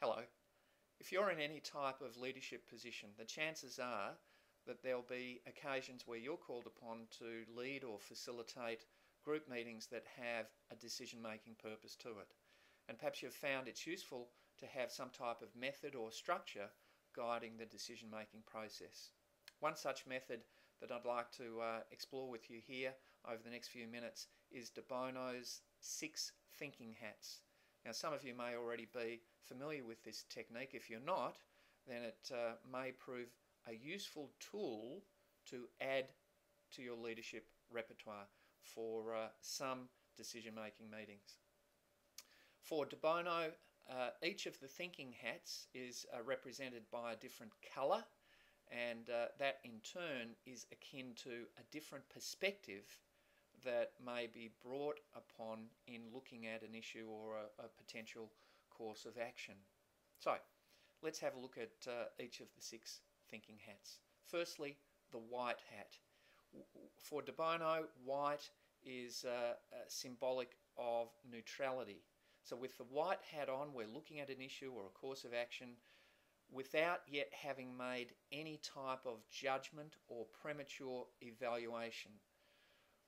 Hello. If you're in any type of leadership position, the chances are that there'll be occasions where you're called upon to lead or facilitate group meetings that have a decision-making purpose to it. And perhaps you've found it's useful to have some type of method or structure guiding the decision-making process. One such method that I'd like to explore with you here over the next few minutes is De Bono's 6 thinking hats. Now, some of you may already be familiar with this technique. If you're not, then it may prove a useful tool to add to your leadership repertoire for some decision-making meetings. For De Bono, each of the thinking hats is represented by a different colour, and that in turn is akin to a different perspective that may be brought upon in looking at an issue or a potential course of action. So, let's have a look at each of the 6 thinking hats. Firstly, the white hat. For De Bono, white is symbolic of neutrality. So with the white hat on, we're looking at an issue or a course of action without yet having made any type of judgment or premature evaluation.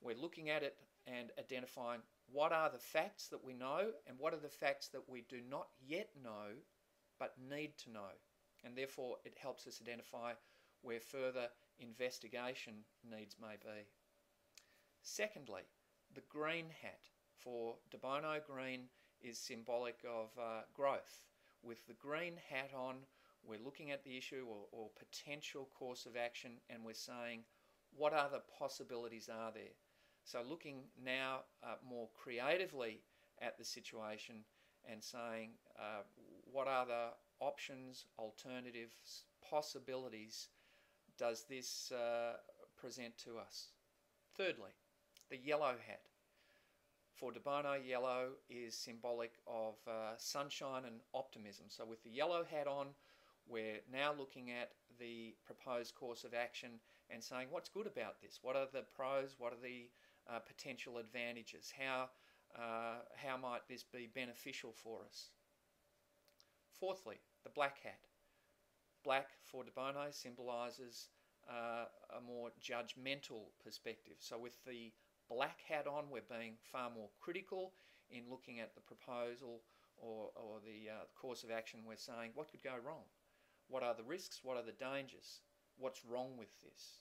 We're looking at it and identifying what are the facts that we know and what are the facts that we do not yet know but need to know. And therefore it helps us identify where further investigation needs may be. Secondly, the green hat. For De Bono, green is symbolic of growth. With the green hat on, we're looking at the issue or potential course of action, and we're saying what other possibilities are there. So looking now more creatively at the situation and saying what other options, alternatives, possibilities does this present to us. Thirdly, the yellow hat. For De Bono, yellow is symbolic of sunshine and optimism. So with the yellow hat on, we're now looking at the proposed course of action and saying what's good about this? What are the pros? What are the potential advantages? How might this be beneficial for us? Fourthly, the black hat. Black for De Bono symbolises a more judgmental perspective. So with the black hat on, we're being far more critical in looking at the proposal or the course of action. We're saying what could go wrong? What are the risks? What are the dangers? What's wrong with this?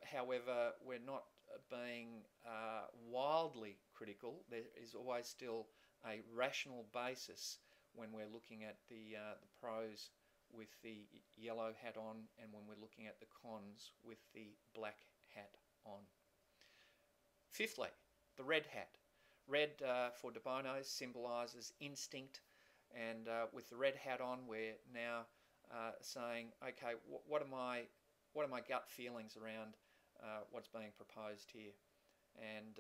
However, we're not being wildly critical. There is always still a rational basis when we're looking at the pros with the yellow hat on and when we're looking at the cons with the black hat on. Fifthly, the red hat. Red for De Bono symbolises instinct, and with the red hat on, we're now saying, okay, what are my gut feelings around what's being proposed here? And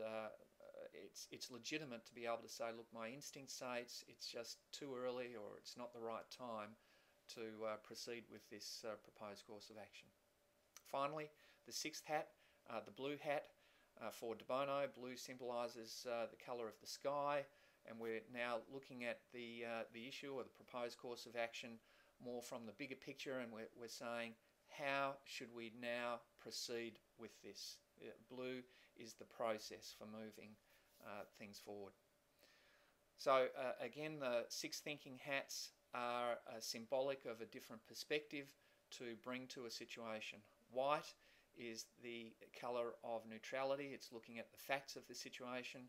it's legitimate to be able to say, look, my instincts say it's just too early or it's not the right time to proceed with this proposed course of action. Finally, the 6th hat, the blue hat. For De Bono, blue symbolises the colour of the sky, and we're now looking at the issue or the proposed course of action more from the bigger picture, and we're saying how should we now proceed with this? Blue is the process for moving things forward. So again, the 6 thinking hats are symbolic of a different perspective to bring to a situation. White is the colour of neutrality. It's looking at the facts of the situation.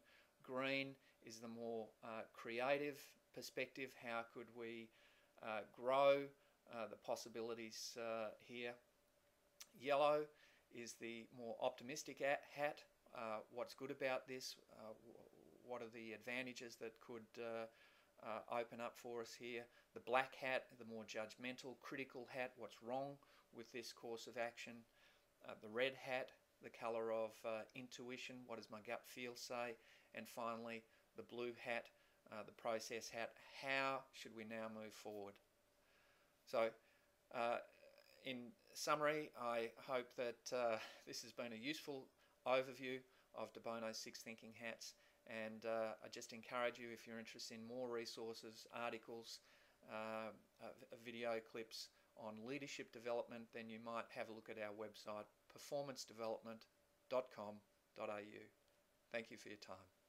Green is the more creative perspective. How could we grow the possibilities here? Yellow is the more optimistic hat. What's good about this? What are the advantages that could open up for us here? The black hat, the more judgmental, critical hat. What's wrong with this course of action? The red hat, the colour of intuition, what does my gut feel say? And finally, the blue hat, the process hat, how should we now move forward? So, in summary, I hope that this has been a useful overview of De Bono's 6 thinking hats, and I just encourage you, if you're interested in more resources, articles, video clips on leadership development, then you might have a look at our website, performancedevelopment.com.au. Thank you for your time.